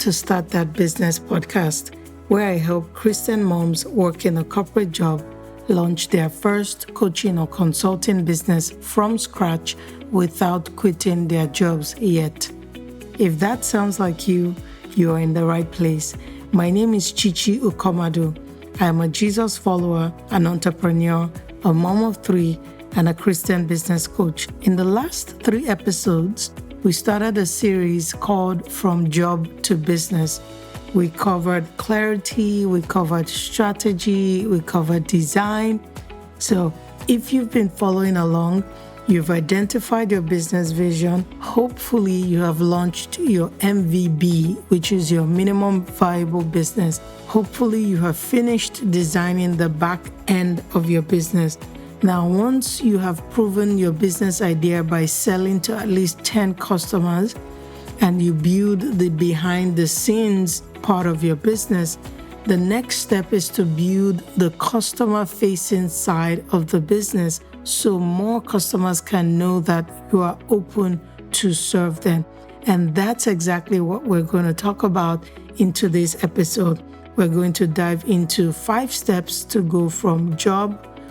to Start That Business podcast, where I help Christian moms working a corporate job launch their first coaching or consulting business from scratch without quitting their jobs yet. If that sounds like you are in the right place. My name is Chichi Ukomadu. I am a Jesus follower, an entrepreneur, a mom of 3, and a Christian business coach. In the last 3 episodes, we started a series called From Job to Business. We covered clarity, we covered strategy, we covered design. So if you've been following along, you've identified your business vision. Hopefully you have launched your MVB, which is your minimum viable business. Hopefully you have finished designing the back end of your business. Now, once you have proven your business idea by selling to at least 10 customers and you build the behind the scenes part of your business, the next step is to build the customer facing side of the business so more customers can know that you are open to serve them. And that's exactly what we're going to talk about in today's episode. We're going to dive into 5 steps to go from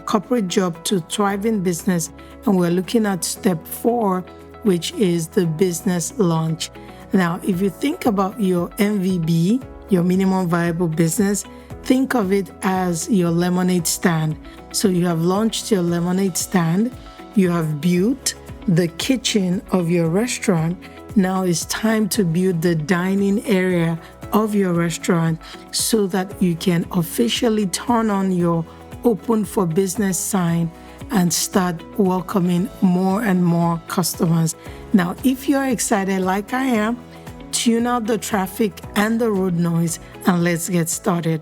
corporate job to thriving business, and we're looking at step 4, which is the business launch. Now, if you think about your MVB, your minimum viable business, think of it as your lemonade stand. So you have launched your lemonade stand, you have built the kitchen of your restaurant. Now it's time to build the dining area of your restaurant so that you can officially turn on your open for business sign and start welcoming more and more customers. Now, if you're excited like I am, tune out the traffic and the road noise and let's get started.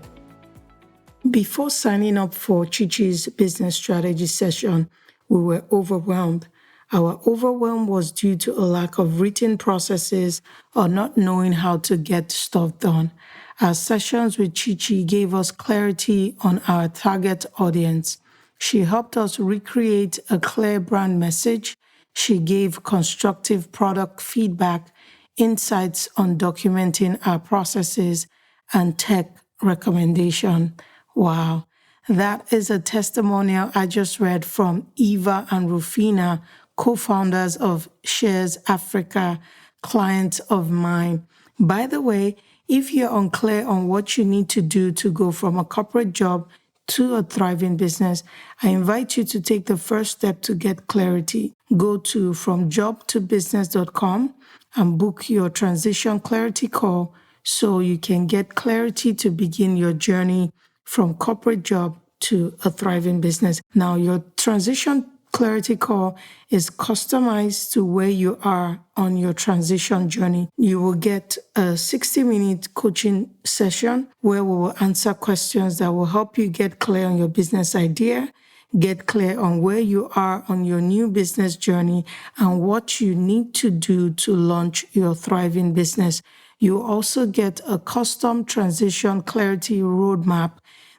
Before signing up for Chichi's business strategy session, we were overwhelmed. Our overwhelm was due to a lack of written processes or not knowing how to get stuff done. Our sessions with Chichi gave us clarity on our target audience. She helped us recreate a clear brand message. She gave constructive product feedback, insights on documenting our processes, and tech recommendation. Wow, that is a testimonial I just read from Eva and Rufina, co-founders of Shares Africa, clients of mine. By the way, if you're unclear on what you need to do to go from a corporate job to a thriving business, I invite you to take the first step to get clarity. Go to fromjobtobusiness.com and book your transition clarity call so you can get clarity to begin your journey from corporate job to a thriving business. Now, your transition clarity call is customized to where you are on your transition journey. You will get a 60-minute coaching session where we will answer questions that will help you get clear on your business idea, get clear on where you are on your new business journey, and what you need to do to launch your thriving business. You also get a custom transition clarity roadmap.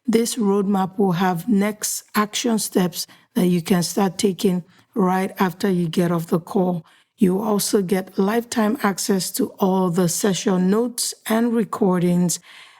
This roadmap will have next action steps that you can start taking right after you get off the call. You also get lifetime access to all the session notes and recordings,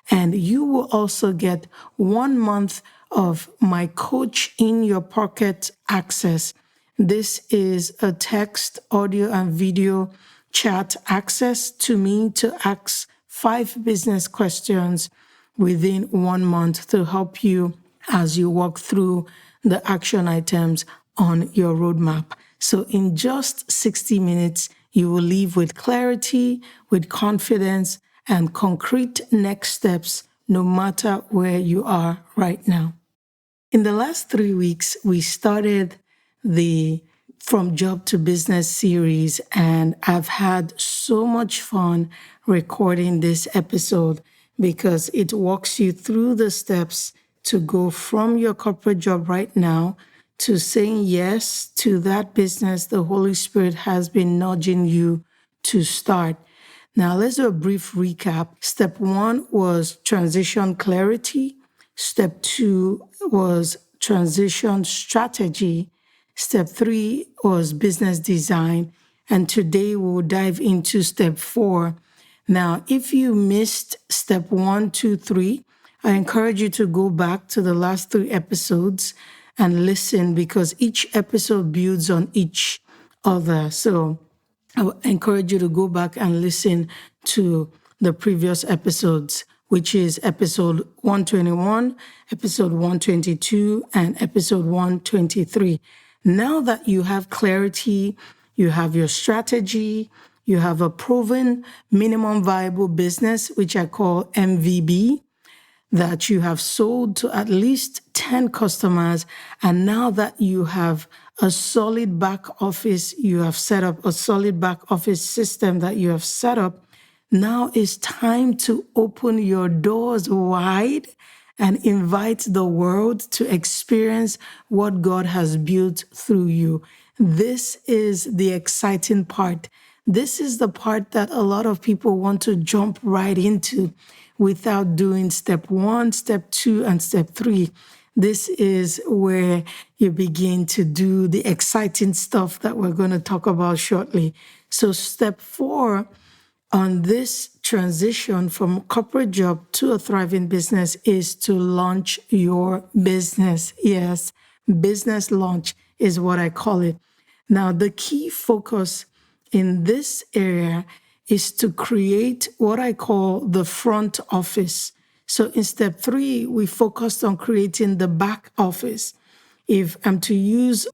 and you will also get 1 month of my Coach in Your Pocket access. This is a text, audio, and video chat access to me to ask 5 business questions within 1 month to help you as you walk through the action items on your roadmap. So in just 60 minutes, you will leave with clarity, with confidence, and concrete next steps, no matter where you are right now. In the last 3 weeks, we started the From Job to Business series, and I've had so much fun recording this episode because it walks you through the steps to go from your corporate job right now to saying yes to that business the Holy Spirit has been nudging you to start. Now, let's do a brief recap. Step 1 was transition clarity. Step 2 was transition strategy. Step 3 was business design. And today we'll dive into step 4. Now, if you missed step 1, 2, 3, I encourage you to go back to the last 3 episodes and listen, because each episode builds on each other. So I would encourage you to go back and listen to the previous episodes, which is episode 121, episode 122, and episode 123. Now that you have clarity, you have your strategy, you have a proven minimum viable business, which I call MVB, that you have sold to at least 10 customers. And now that you have a solid back office, you have set up a solid back office system that you have set up, now it's time to open your doors wide and invite the world to experience what God has built through you. This is the exciting part. This is the part that a lot of people want to jump right into without doing step 1, step 2, and step 3. This is where you begin to do the exciting stuff that we're going to talk about shortly. So step 4 on this transition from a corporate job to a thriving business is to launch your business. Yes, business launch is what I call it. Now, the key focus in this area is to create what I call the front office. So in step 3, we focused on creating the back office. If I'm to use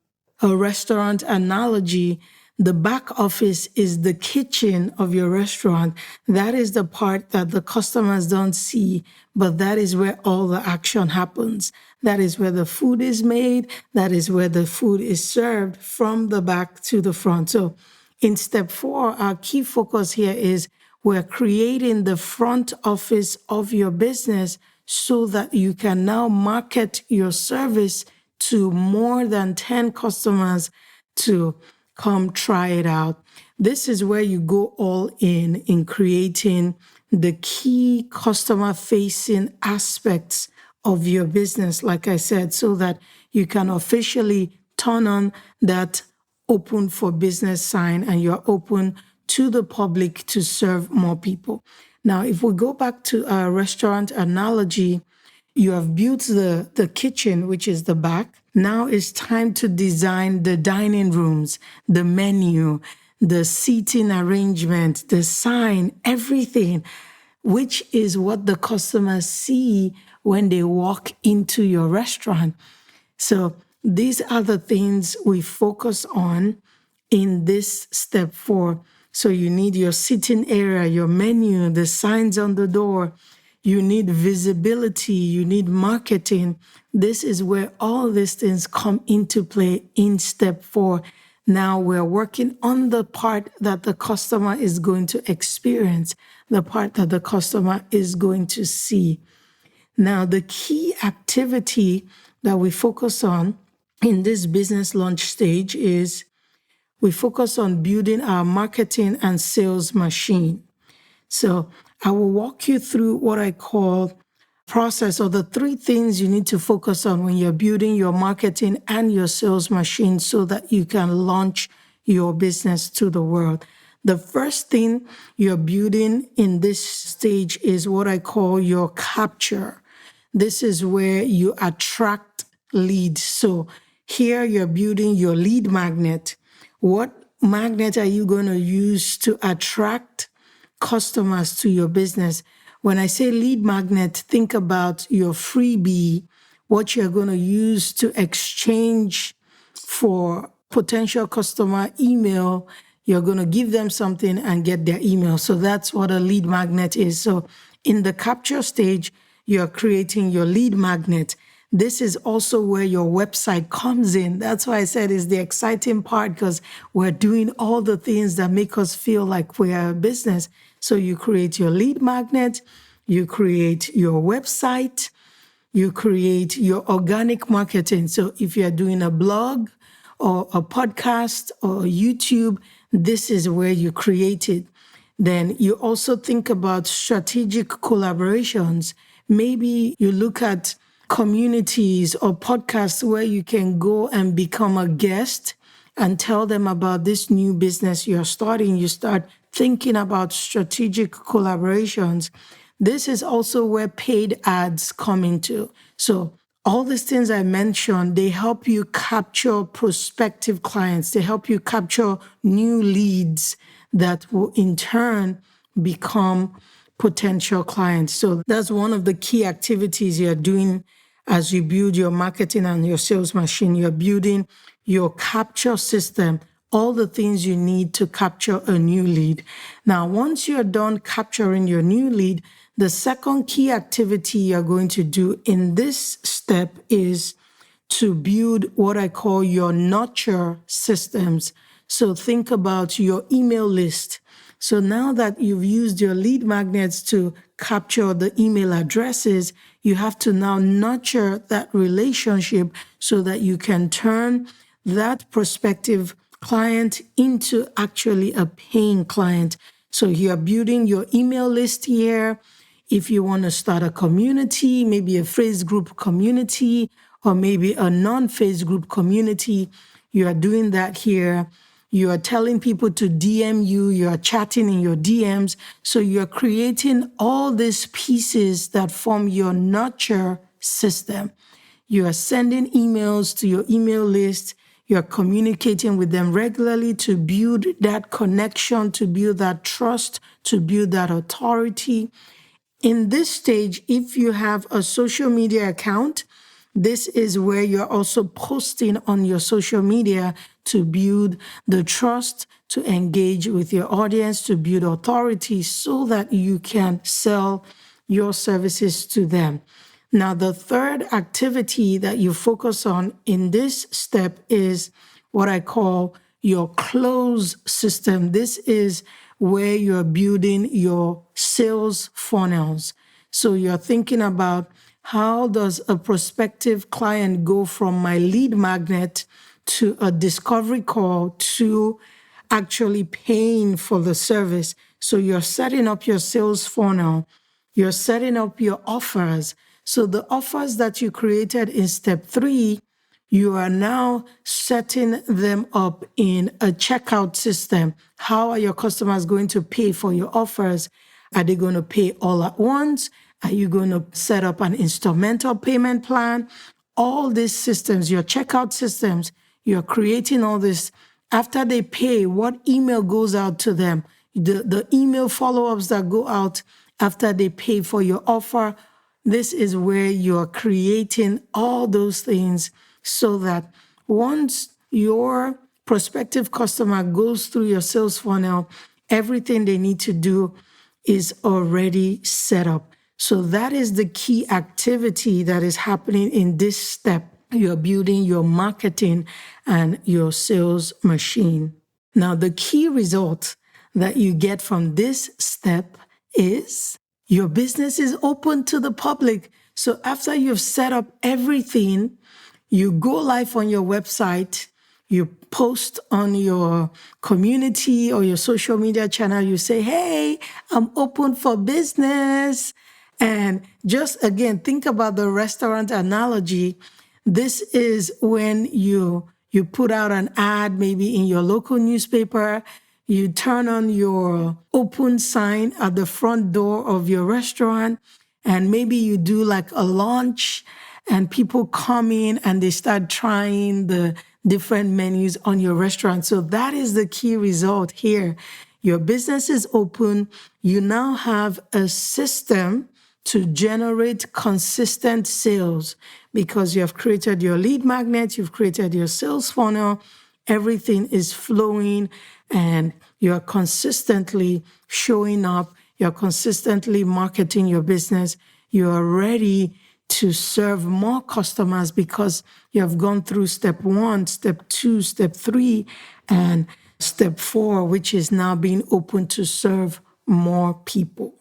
a restaurant analogy, the back office is the kitchen of your restaurant. That is the part that the customers don't see, but that is where all the action happens. That is where the food is made. That is where the food is served from the back to the front. So in step 4, our key focus here is we're creating the front office of your business so that you can now market your service to more than 10 customers to come try it out. This is where you go all in creating the key customer-facing aspects of your business, like I said, so that you can officially turn on that open for business sign and you're open to the public to serve more people. Now, if we go back to our restaurant analogy, you have built the kitchen, which is the back. Now it's time to design the dining rooms, the menu, the seating arrangement, the sign, everything, which is what the customers see when they walk into your restaurant. So these are the things we focus on in this step 4. So you need your sitting area, your menu, the signs on the door. You need visibility, you need marketing. This is where all these things come into play in step 4. Now we're working on the part that the customer is going to experience, the part that the customer is going to see. Now, the key activity that we focus on in this business launch stage is we focus on building our marketing and sales machine. So I will walk you through what I call process, or the 3 things you need to focus on when you're building your marketing and your sales machine so that you can launch your business to the world. The first thing you're building in this stage is what I call your capture. This is where you attract leads. So here you're building your lead magnet. What magnet are you going to use to attract customers to your business? When I say lead magnet, think about your freebie, what you're going to use to exchange for potential customer email. You're going to give them something and get their email. So that's what a lead magnet is. So in the capture stage, you're creating your lead magnet. This is also where your website comes in. That's why I said it's the exciting part, because we're doing all the things that make us feel like we're a business. So you create your lead magnet, you create your website, you create your organic marketing. So if you're doing a blog or a podcast or YouTube, this is where you create it. Then you also think about strategic collaborations. Maybe you look at communities or podcasts where you can go and become a guest and tell them about this new business you're starting. You start thinking about strategic collaborations. This is also where paid ads come into. So all these things I mentioned, they help you capture prospective clients. They help you capture new leads that will in turn become potential clients. So that's one of the key activities you're doing as you build your marketing and your sales machine. You're building your capture system, all the things you need to capture a new lead. Now, once you're done capturing your new lead, the second key activity you're going to do in this step is to build what I call your nurture systems. So think about your email list. So now that you've used your lead magnets to capture the email addresses, you have to now nurture that relationship so that you can turn that prospective client into actually a paying client. So you're building your email list here. If you want to start a community, maybe a phrase group community, or maybe a non-phase group community, you are doing that here. You are telling people to DM you, you are chatting in your DMs. So you're creating all these pieces that form your nurture system. You are sending emails to your email list. You're communicating with them regularly to build that connection, to build that trust, to build that authority. In this stage, if you have a social media account, this is where you're also posting on your social media to build the trust, to engage with your audience, to build authority so that you can sell your services to them. Now, the third activity that you focus on in this step is what I call your close system. This is where you're building your sales funnels. So you're thinking about, how does a prospective client go from my lead magnet to a discovery call to actually paying for the service? So you're setting up your sales funnel. You're setting up your offers. So the offers that you created in step 3, you are now setting them up in a checkout system. How are your customers going to pay for your offers? Are they going to pay all at once? Are you going to set up an instrumental payment plan? All these systems, your checkout systems, you're creating all this. After they pay, what email goes out to them? The email follow-ups that go out after they pay for your offer. This is where you're creating all those things so that once your prospective customer goes through your sales funnel, everything they need to do is already set up. So that is the key activity that is happening in this step. You're building your marketing and your sales machine. Now, the key result that you get from this step is your business is open to the public. So after you've set up everything, you go live on your website, you post on your community or your social media channel, you say, hey, I'm open for business. And just again, think about the restaurant analogy. This is when you put out an ad, maybe in your local newspaper, you turn on your open sign at the front door of your restaurant, and maybe you do like a launch and people come in and they start trying the different menus on your restaurant. So that is the key result here. Your business is open. You now have a system to generate consistent sales because you have created your lead magnet, you've created your sales funnel, everything is flowing and you're consistently showing up, you're consistently marketing your business, you are ready to serve more customers because you have gone through step 1, step 2, step 3, and step 4, which is now being open to serve more people.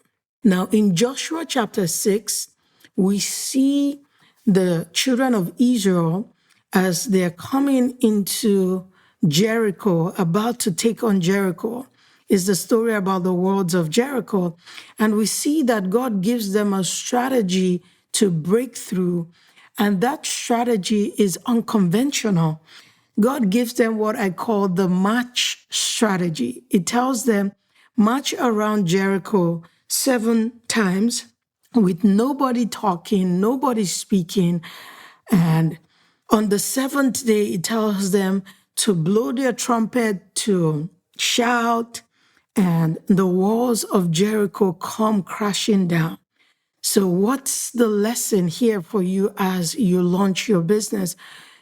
Now, in Joshua chapter 6, we see the children of Israel as they're coming into Jericho, about to take on Jericho. Is the story about the walls of Jericho. And we see that God gives them a strategy to break through. And that strategy is unconventional. God gives them what I call the march strategy. It tells them, march around Jericho 7 times with nobody talking, nobody speaking. And on the 7th day, it tells them to blow their trumpet, to shout, and the walls of Jericho come crashing down. So, what's the lesson here for you as you launch your business?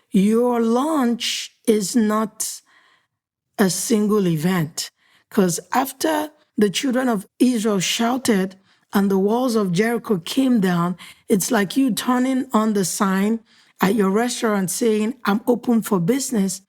Your launch is not a single event, because after the children of Israel shouted and the walls of Jericho came down, it's like you turning on the sign at your restaurant saying, I'm open for business.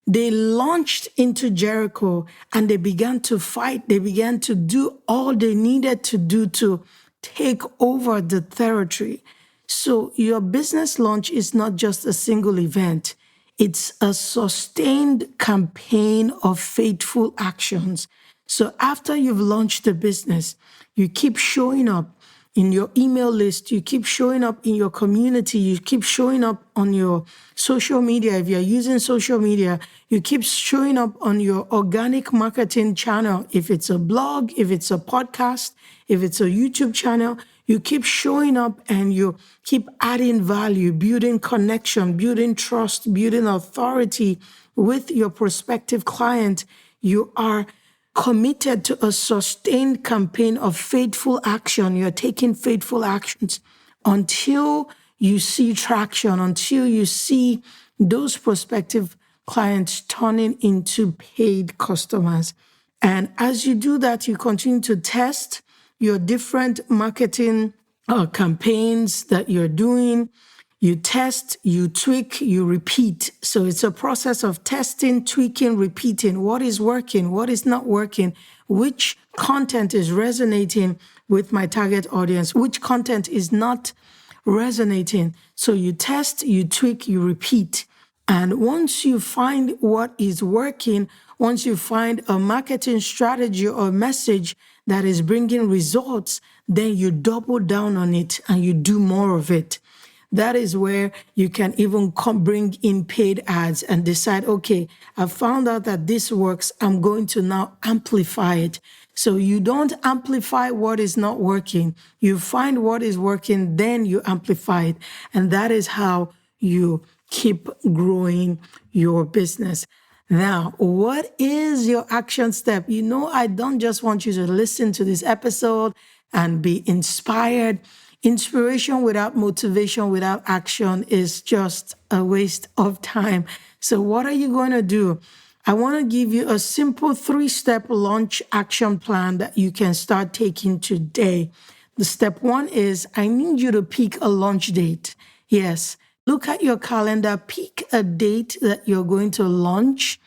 They launched into Jericho and they began to fight. They began to do all they needed to do to take over the territory. So your business launch is not just a single event. It's a sustained campaign of faithful actions. So after you've launched the business, you keep showing up in your email list, you keep showing up in your community, you keep showing up on your social media. If you're using social media, you keep showing up on your organic marketing channel. If it's a blog, if it's a podcast, if it's a YouTube channel, you keep showing up and you keep adding value, building connection, building trust, building authority with your prospective client. You are committed to a sustained campaign of faithful action. You're taking faithful actions until you see traction, until you see those prospective clients turning into paid customers. And as you do that, you continue to test your different marketing campaigns that you're doing. You test, you tweak, you repeat. So it's a process of testing, tweaking, repeating. What is working? What is not working? Which content is resonating with my target audience? Which content is not resonating? So you test, you tweak, you repeat. And once you find what is working, once you find a marketing strategy or message that is bringing results, then you double down on it and you do more of it. That is where you can even bring in paid ads and decide, okay, I found out that this works. I'm going to now amplify it. So you don't amplify what is not working. You find what is working, then you amplify it. And that is how you keep growing your business. Now, what is your action step? I don't just want you to listen to this episode and be inspired. Inspiration without motivation, without action is just a waste of time. So what are you going to do? I want to give you a simple 3-step launch action plan that you can start taking today. The step 1 is I need you to pick a launch date. Yes, look at your calendar, pick a date that you're going to launch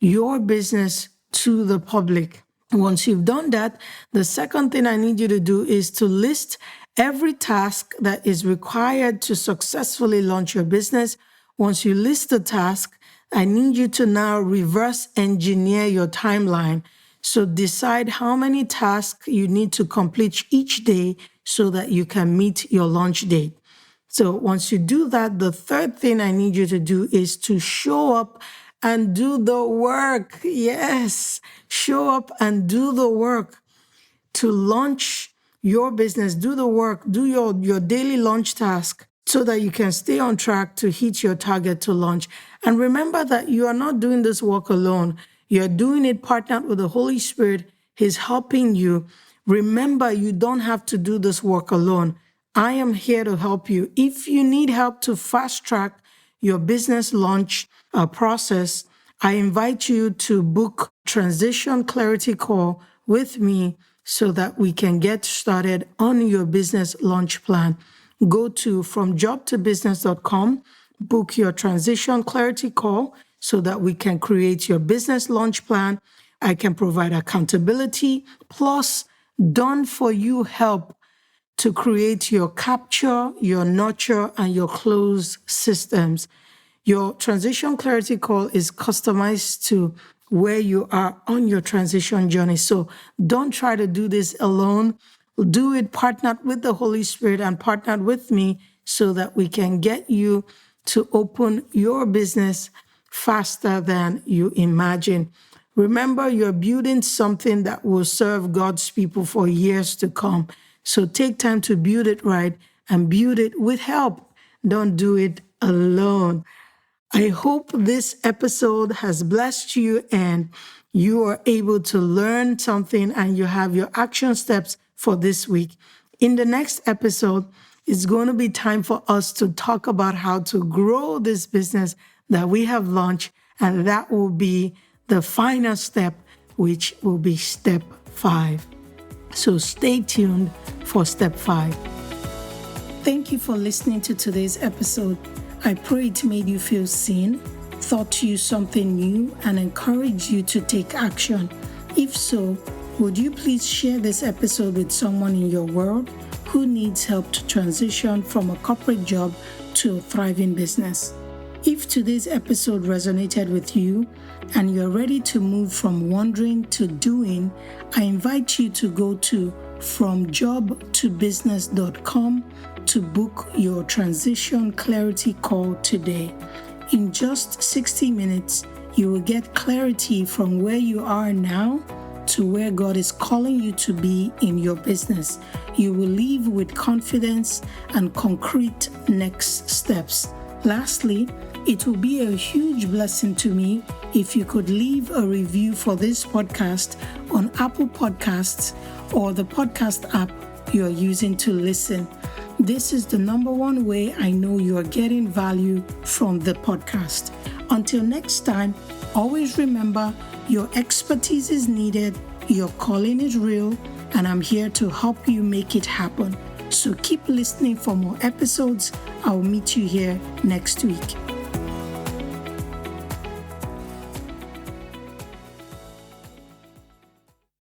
your business to the public. Once you've done that, the second thing I need you to do is to list every task that is required to successfully launch your business. Once you list the task, I need you to now reverse engineer your timeline. So decide how many tasks you need to complete each day so that you can meet your launch date. So once you do that, the third thing I need you to do is to show up and do the work. Yes, show up and do the work to launch your business. Do the work, do your daily launch task so that you can stay on track to hit your target to launch. And remember that you are not doing this work alone. You're doing it partnered with the Holy Spirit. He's helping you. Remember, you don't have to do this work alone. I am here to help you. If you need help to fast track your business launch process, I invite you to book Transition Clarity Call with me so that we can get started on your business launch plan. Go to fromjobtobusiness.com, book your Transition Clarity Call so that we can create your business launch plan. I can provide accountability plus done for you help to create your capture, your nurture, and your close systems. Your Transition Clarity Call is customized to where you are on your transition journey. So don't try to do this alone. Do it partnered with the Holy Spirit and partnered with me so that we can get you to open your business faster than you imagine. Remember, you're building something that will serve God's people for years to come. So take time to build it right and build it with help. Don't do it alone. I hope this episode has blessed you and you are able to learn something and you have your action steps for this week. In the next episode, it's going to be time for us to talk about how to grow this business that we have launched, and that will be the final step, which will be step 5. So stay tuned for step 5. Thank you for listening to today's episode. I pray it made you feel seen, taught you something new, and encouraged you to take action. If so, would you please share this episode with someone in your world who needs help to transition from a corporate job to a thriving business? If today's episode resonated with you and you're ready to move from wondering to doing, I invite you to go to FromJobToBusiness.com to book your transition clarity call today. In just 60 minutes, you will get clarity from where you are now to where God is calling you to be in your business. You will leave with confidence and concrete next steps. Lastly, it will be a huge blessing to me if you could leave a review for this podcast on Apple Podcasts or the podcast app you are using to listen. This is the number one way I know you are getting value from the podcast. Until next time, always remember your expertise is needed, your calling is real, and I'm here to help you make it happen. So keep listening for more episodes. I'll meet you here next week.